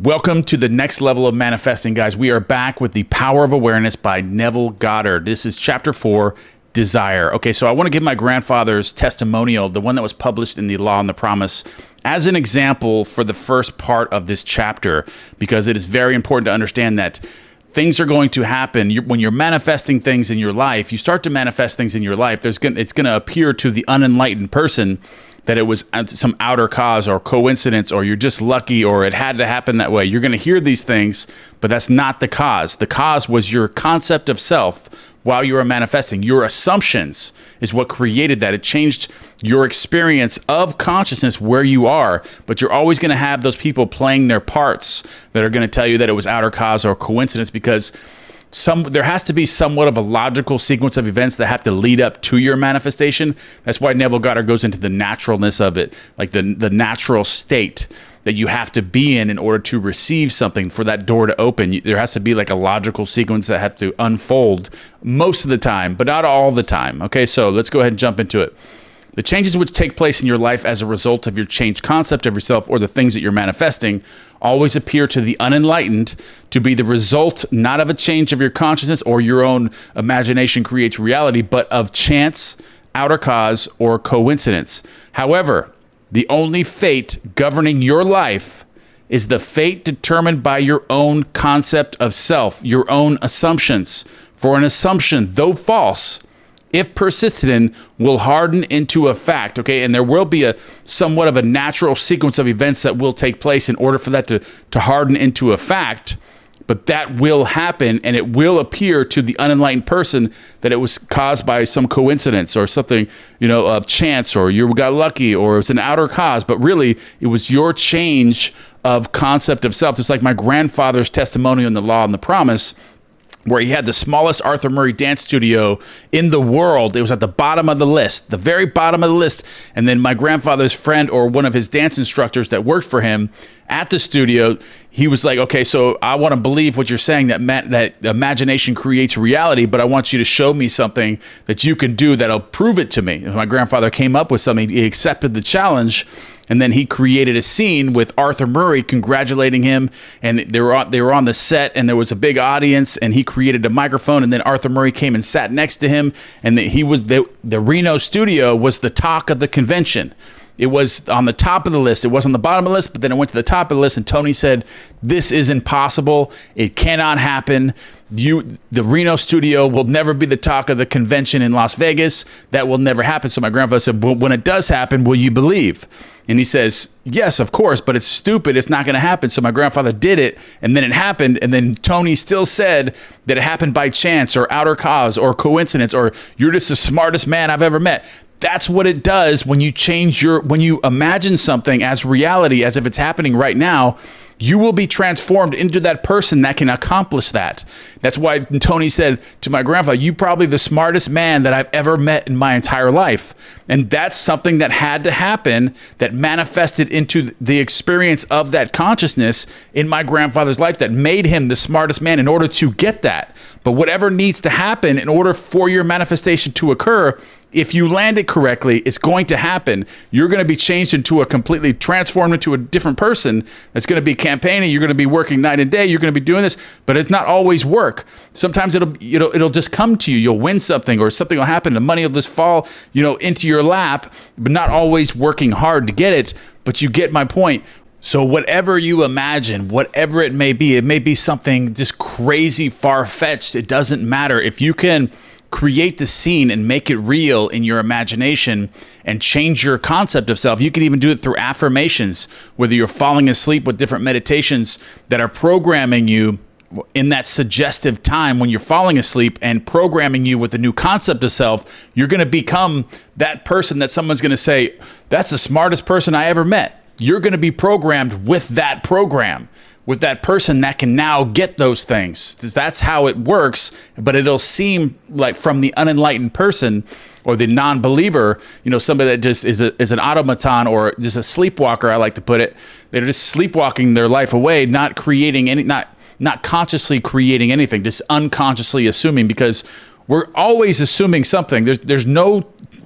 Welcome to the next level of manifesting, guys. We are back with The Power of Awareness by Neville Goddard. This is chapter 4, Desire. Okay, so I want to give my grandfather's testimonial, the one that was published in The Law and the Promise, as an example for the first part of this chapter, because it is very important to understand that things are going to happen. When you're manifesting things in your life, you start to manifest things in your life, it's going to appear to the unenlightened person that it was some outer cause or coincidence, or you're just lucky, or it had to happen that way. You're going to hear these things, but that's not the cause. The cause was your concept of self while you were manifesting. Your assumptions is what created that. It changed your experience of consciousness where you are, but you're always going to have those people playing their parts that are going to tell you that it was outer cause or coincidence, because there has to be somewhat of a logical sequence of events that have to lead up to your manifestation. That's why Neville Goddard goes into the naturalness of it, like the natural state that you have to be in order to receive something, for that door to open. There has to be like a logical sequence that has to unfold most of the time, but not all the time. Okay, so let's go ahead and jump into it. The changes which take place in your life as a result of your changed concept of yourself or the things that you're manifesting always appear to the unenlightened to be the result not of a change of your consciousness or your own imagination creates reality, but of chance, outer cause, or coincidence. However, the only fate governing your life is the fate determined by your own concept of self, your own assumptions. For an assumption, though false, if persisted in, will harden into a fact, okay? And there will be a somewhat of a natural sequence of events that will take place in order for that to harden into a fact, but that will happen, and it will appear to the unenlightened person that it was caused by some coincidence or something, of chance, or you got lucky, or it's an outer cause, but really it was your change of concept of self. Just like my grandfather's testimony in The Law and the Promise, where he had the smallest Arthur Murray dance studio in the world. It was at the bottom of the list, the very bottom of the list. And then my grandfather's friend, or one of his dance instructors that worked for him at the studio, he was like, okay, so I want to believe what you're saying, that imagination creates reality, but I want you to show me something that you can do that'll prove it to me. And my grandfather came up with something. He accepted the challenge. And then he created a scene with Arthur Murray congratulating him, and they were on the set, and there was a big audience, and he created a microphone, and then Arthur Murray came and sat next to him, and the Reno studio was the talk of the convention. It was on the top of the list. It was on the bottom of the list, but then it went to the top of the list, and Tony said, "This is impossible. It cannot happen. The Reno studio will never be the talk of the convention in Las Vegas. That will never happen." So my grandfather said, "Well, when it does happen, will you believe?" And he says, "Yes, of course, but it's stupid. It's not going to happen." So my grandfather did it, and then it happened. And then Tony still said that it happened by chance or outer cause or coincidence, or you're just the smartest man I've ever met. That's what it does when you imagine something as reality, as if it's happening right now. You will be transformed into that person that can accomplish that. That's why Tony said to my grandfather, "You're probably the smartest man that I've ever met in my entire life." And that's something that had to happen, that manifested into the experience of that consciousness in my grandfather's life, that made him the smartest man in order to get that. But whatever needs to happen in order for your manifestation to occur, if you land it correctly, it's going to happen. You're going to be changed into a completely transformed into a different person that's going to be campaigning. You're going to be working night and day. You're going to be doing this, but it's not always work. Sometimes it'll just come to you. You'll win something, or something will happen. The money will just fall, into your lap, but not always working hard to get it. But you get my point. So whatever you imagine, whatever it may be something just crazy, far-fetched. It doesn't matter. If you can create the scene and make it real in your imagination and change your concept of self. You can even do it through affirmations, whether you're falling asleep with different meditations that are programming you in that suggestive time when you're falling asleep and programming you with a new concept of self. You're going to become that person that someone's going to say, "That's the smartest person I ever met." You're going to be programmed with that program, with that person that can now get those things. That's how it works, but it'll seem like from the unenlightened person or the non-believer, somebody that just is an automaton or just a sleepwalker, I like to put it. They're just sleepwalking their life away, not creating any, not consciously creating anything, just unconsciously assuming, because we're always assuming something. There's no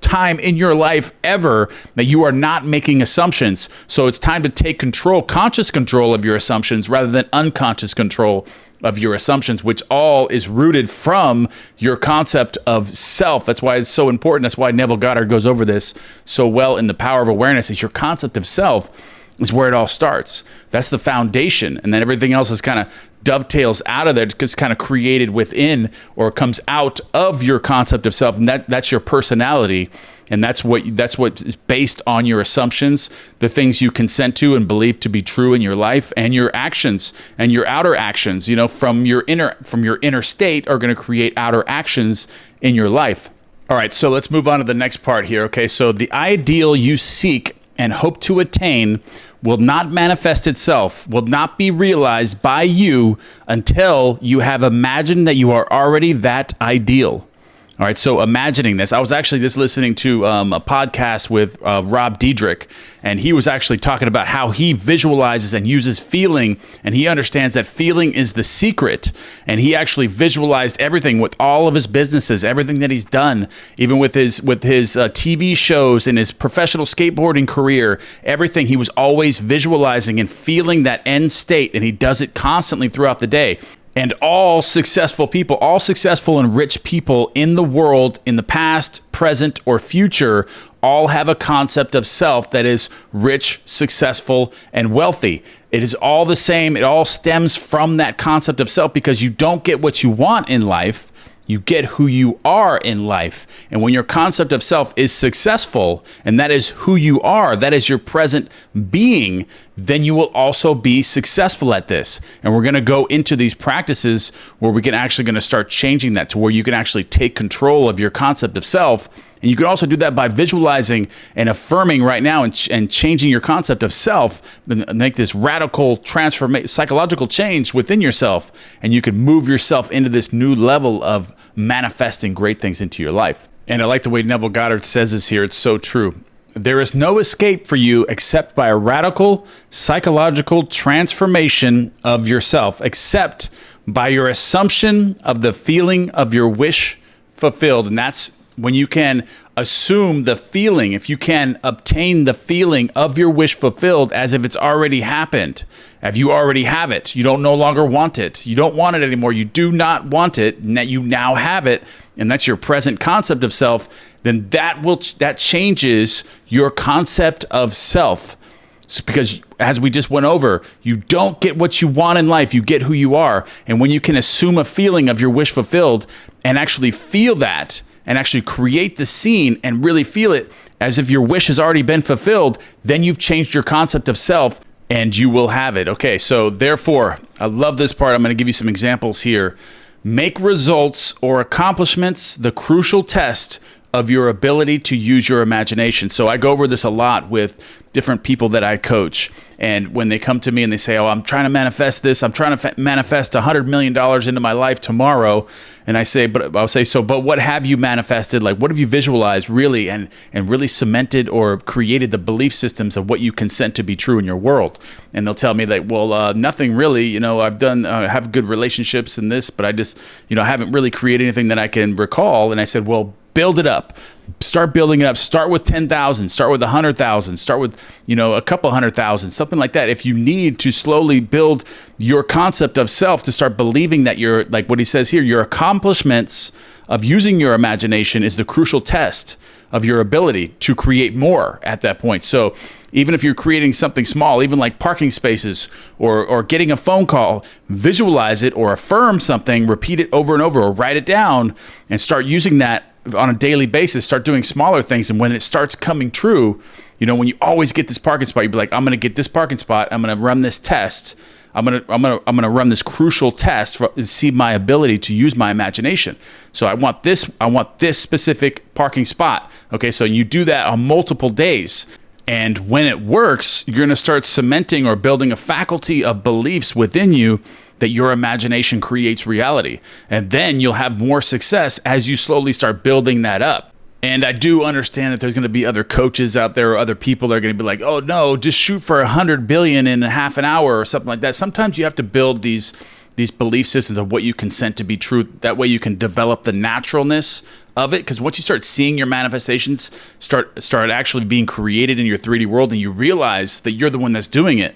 time in your life ever that you are not making assumptions. So it's time to take control, conscious control of your assumptions rather than unconscious control of your assumptions, which all is rooted from your concept of self. That's why it's so important. That's why Neville Goddard goes over this so well in The Power of Awareness, is your concept of self is where it all starts. That's the foundation. And then everything else is kind of dovetails out of there. It's kind of created within or comes out of your concept of self. And that's your personality. And that's what is based on your assumptions, the things you consent to and believe to be true in your life, and your actions and your outer actions, from your inner state are going to create outer actions in your life. All right, so let's move on to the next part here. Okay, so the ideal you seek and hope to attain will not manifest itself, will not be realized by you until you have imagined that you are already that ideal. All right, so imagining this. I was actually just listening to a podcast with Rob Diedrich, and he was actually talking about how he visualizes and uses feeling, and he understands that feeling is the secret. And he actually visualized everything with all of his businesses, everything that he's done, even with his TV shows and his professional skateboarding career, everything. He was always visualizing and feeling that end state, and he does it constantly throughout the day. And all successful people, all successful and rich people in the world, in the past, present, or future, all have a concept of self that is rich, successful, and wealthy. It is all the same. It all stems from that concept of self, because you don't get what you want in life. You get who you are in life. And when your concept of self is successful, and that is who you are, that is your present being, then you will also be successful at this. And we're going to go into these practices where we can actually going to start changing that to where you can actually take control of your concept of self. And you can also do that by visualizing and affirming right now and changing your concept of self, make this radical psychological change within yourself. And you can move yourself into this new level of manifesting great things into your life. And I like the way Neville Goddard says this here. It's so true. There is no escape for you except by a radical psychological transformation of yourself, except by your assumption of the feeling of your wish fulfilled. And that's when you can assume the feeling, if you can obtain the feeling of your wish fulfilled as if it's already happened, if you already have it, you don't no longer want it, you don't want it anymore, you do not want it, and that you now have it, and that's your present concept of self, then that changes your concept of self. Because as we just went over, you don't get what you want in life, you get who you are. And when you can assume a feeling of your wish fulfilled and actually feel that, and actually create the scene and really feel it as if your wish has already been fulfilled, then you've changed your concept of self and you will have it. Okay, so therefore, I love this part. I'm going to give you some examples here. Make results or accomplishments the crucial test of your ability to use your imagination. So I go over this a lot with different people that I coach. And when they come to me and they say, oh, I'm trying to manifest this, I'm trying to manifest $100 million into my life tomorrow. And I'll say, but what have you manifested? Like, what have you visualized really and really cemented or created the belief systems of what you consent to be true in your world? And they'll tell me like, well, nothing really, I've done, have good relationships in this, but I just, I haven't really created anything that I can recall. And I said, well, build it up. Start building it up. Start with 10,000. Start with 100,000. Start with, a couple 100,000, something like that. If you need to slowly build your concept of self to start believing that you're, like what he says here, your accomplishments of using your imagination is the crucial test of your ability to create more at that point. So even if you're creating something small, even like parking spaces or getting a phone call, visualize it or affirm something, repeat it over and over or write it down and start using that on a daily basis. Start doing smaller things. And when it starts coming true, when you always get this parking spot, you'd be like, I'm going to get this parking spot. I'm going to run this test. I'm going to run this crucial test to see my ability to use my imagination. So I want this specific parking spot. Okay. So you do that on multiple days. And when it works, you're going to start cementing or building a faculty of beliefs within you that your imagination creates reality. And then you'll have more success as you slowly start building that up. And I do understand that there's going to be other coaches out there or other people that are going to be like, oh no, just shoot for 100 billion in a half an hour or something like that. Sometimes you have to build these these belief systems of what you consent to be true. That way you can develop the naturalness of it. Because once you start seeing your manifestations start actually being created in your 3D world, and you realize that you're the one that's doing it,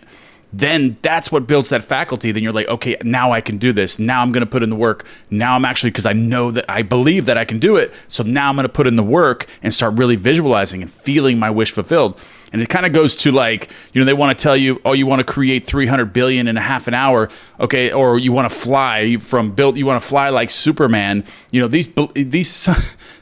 then that's what builds that faculty. Then you're like, okay, now I can do this. Now I'm going to put in the work. Now I'm actually, because I know that I believe that I can do it. So now I'm going to put in the work and start really visualizing and feeling my wish fulfilled. And it kind of goes to like, they want to tell you, oh, you want to create 300 billion in a half an hour. Okay. Or you want to fly you want to fly like Superman. These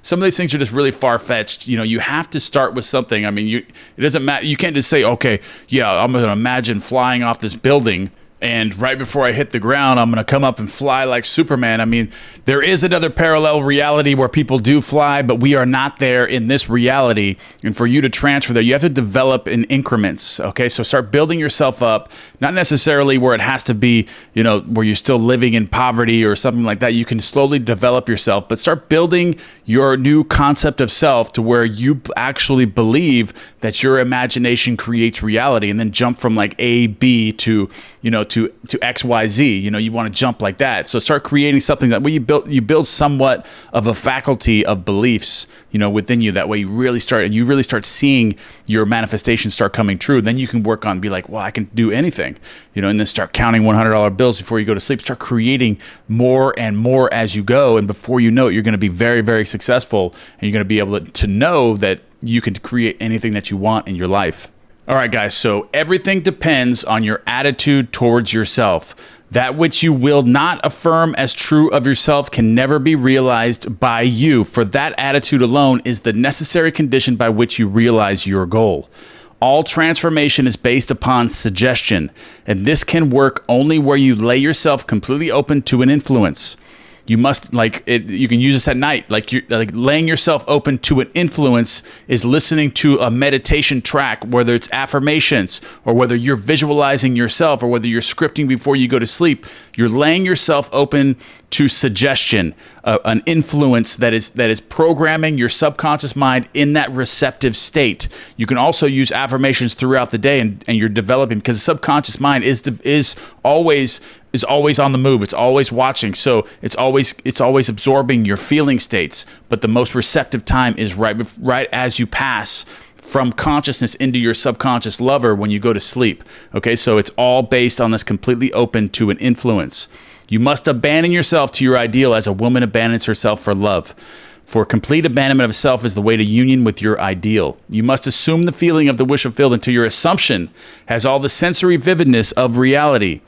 some of these things are just really far-fetched. You have to start with something. I mean, it doesn't matter. You can't just say, okay, yeah, I'm going to imagine flying off this building, and right before I hit the ground, I'm going to come up and fly like Superman. I mean, there is another parallel reality where people do fly, but we are not there in this reality. And for you to transfer there, you have to develop in increments. Okay, so start building yourself up, not necessarily where it has to be, where you're still living in poverty or something like that. You can slowly develop yourself, but start building your new concept of self to where you actually believe that your imagination creates reality, and then jump from like A, B to X, Y, Z. You want to jump like that. So start creating something that way you build somewhat of a faculty of beliefs, within you. That way you really start seeing your manifestations start coming true. Then you can work on, be like, well, I can do anything, and then start counting $100 bills before you go to sleep. Start creating more and more as you go. And before you know it, you're going to be very, very successful, and you're going to be able to know that you can create anything that you want in your life. All right, guys, so everything depends on your attitude towards yourself. That which you will not affirm as true of yourself can never be realized by you, for that attitude alone is the necessary condition by which you realize your goal. All transformation is based upon suggestion, and this can work only where you lay yourself completely open to an influence. You must, you can use this at night. Like laying yourself open to an influence is listening to a meditation track, whether it's affirmations or whether you're visualizing yourself or whether you're scripting before you go to sleep. You're laying yourself open to suggestion, an influence that is programming your subconscious mind in that receptive state. You can also use affirmations throughout the day, and you're developing, because the subconscious mind is always on the move. It's always watching. So it's always absorbing your feeling states. But the most receptive time is right as you pass from consciousness into your subconscious lover when you go to sleep. Okay, so it's all based on this completely open to an influence. You must abandon yourself to your ideal as a woman abandons herself for love. For complete abandonment of self is the way to union with your ideal. You must assume the feeling of the wish fulfilled until your assumption has all the sensory vividness of reality.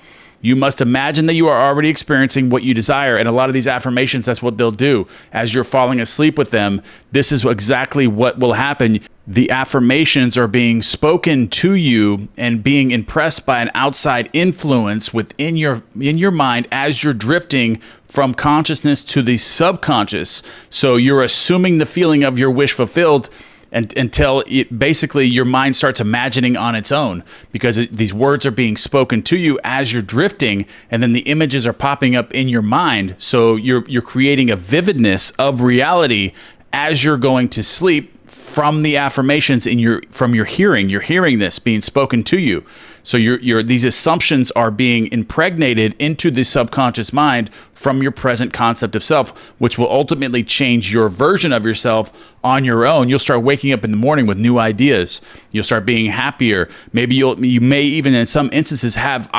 You must imagine that you are already experiencing what you desire. And a lot of these affirmations, that's what they'll do. As you're falling asleep with them, this is exactly what will happen. The affirmations are being spoken to you and being impressed by an outside influence in your mind as you're drifting from consciousness to the subconscious. So you're assuming the feeling of your wish fulfilled until basically your mind starts imagining on its own, because these words are being spoken to you as you're drifting, and then the images are popping up in your mind. So you're creating a vividness of reality as you're going to sleep from the affirmations from your hearing. You're hearing this being spoken to you. So these assumptions are being impregnated into the subconscious mind from your present concept of self, which will ultimately change your version of yourself on your own. You'll start waking up in the morning with new ideas. You'll start being happier. Maybe you may even in some instances have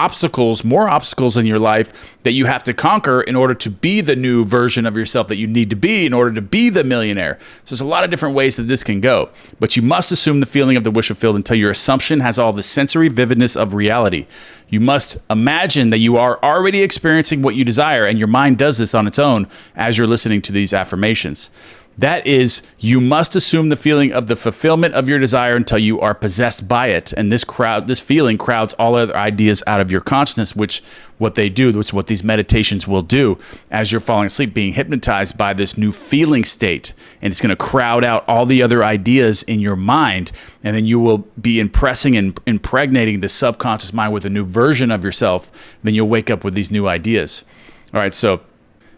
more obstacles in your life that you have to conquer in order to be the new version of yourself that you need to be in order to be the millionaire. So there's a lot of different ways that this can go, but you must assume the feeling of the wish fulfilled until your assumption has all the sensory vividness of reality. You must imagine that you are already experiencing what you desire, and your mind does this on its own as you're listening to these affirmations. That is, you must assume the feeling of the fulfillment of your desire until you are possessed by it. And this feeling crowds all other ideas out of your consciousness, which what these meditations will do as you're falling asleep, being hypnotized by this new feeling state. And it's going to crowd out all the other ideas in your mind. And then you will be impressing and impregnating the subconscious mind with a new version of yourself. Then you'll wake up with these new ideas. All right, so...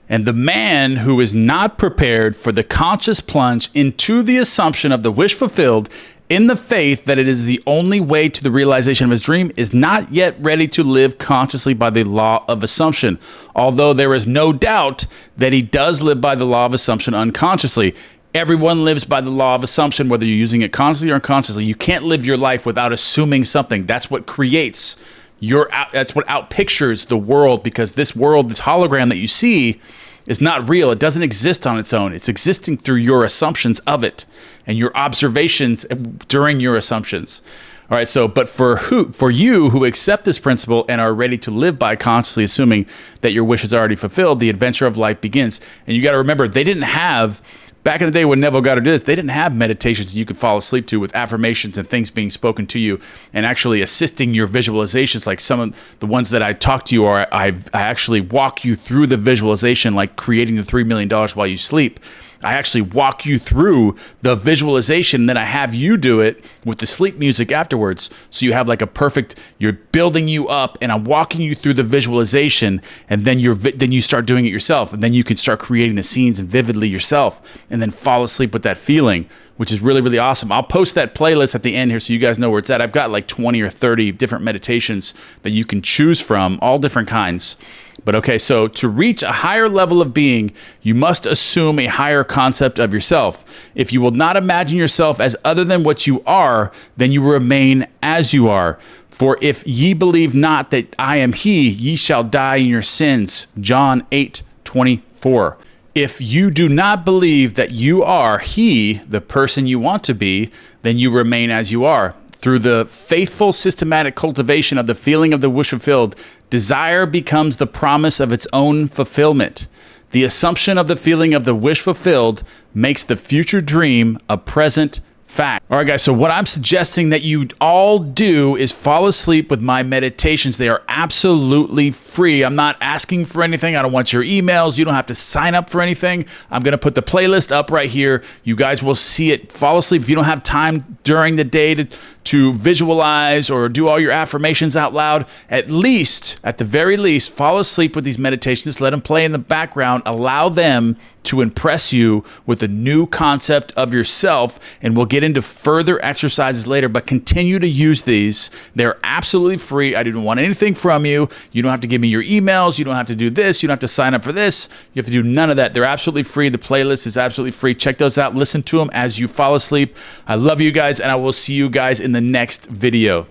And the man who is not prepared for the conscious plunge into the assumption of the wish fulfilled in the faith that it is the only way to the realization of his dream, is not yet ready to live consciously by the law of assumption, although there is no doubt that he does live by the law of assumption unconsciously. Everyone lives by the law of assumption, whether you're using it consciously or unconsciously. You can't live your life without assuming something. That's what creates that's what outpictures the world, because this world, this hologram that you see, is not real. It doesn't exist on its own. It's existing through your assumptions of it and your observations during your assumptions. All right, so, but for you who accept this principle and are ready to live by consciously assuming that your wish is already fulfilled, the adventure of life begins. And you got to remember, they didn't have, back in the day when Neville Goddard did this, they didn't have meditations you could fall asleep to with affirmations and things being spoken to you and actually assisting your visualizations. Like some of the ones that I talk to you, or I actually walk you through the visualization, like creating the $3 million while you sleep. I actually walk you through the visualization, and then I have you do it with the sleep music afterwards. So you have like a perfect, you're building you up, and I'm walking you through the visualization, and then you start doing it yourself, and then you can start creating the scenes and vividly yourself, and then fall asleep with that feeling, which is really, really awesome. I'll post that playlist at the end here so you guys know where it's at. I've got like 20 or 30 different meditations that you can choose from, all different kinds. But okay, so to reach a higher level of being, you must assume a higher concept of yourself. If you will not imagine yourself as other than what you are, then you remain as you are. For if ye believe not that I am he, ye shall die in your sins. John 8:24. If you do not believe that you are he, the person you want to be, then you remain as you are. Through the faithful, systematic cultivation of the feeling of the wish fulfilled, desire becomes the promise of its own fulfillment. The assumption of the feeling of the wish fulfilled makes the future dream a present fact. All right, guys, so what I'm suggesting that you all do is fall asleep with my meditations. They are absolutely free. I'm not asking for anything. I don't want your emails. You don't have to sign up for anything. I'm going to put the playlist up right here. You guys will see it. Fall asleep. If you don't have time during the day to visualize or do all your affirmations out loud, at the very least, fall asleep with these meditations. Let them play in the background. Allow them to impress you with a new concept of yourself, and we'll get into further exercises later, but continue to use these. They're absolutely free. I didn't want anything from you. You don't have to give me your emails. You don't have to do this. You don't have to sign up for this. You have to do none of that. They're absolutely free. The playlist is absolutely free. Check those out. Listen to them as you fall asleep. I love you guys, and I will see you guys in the next video.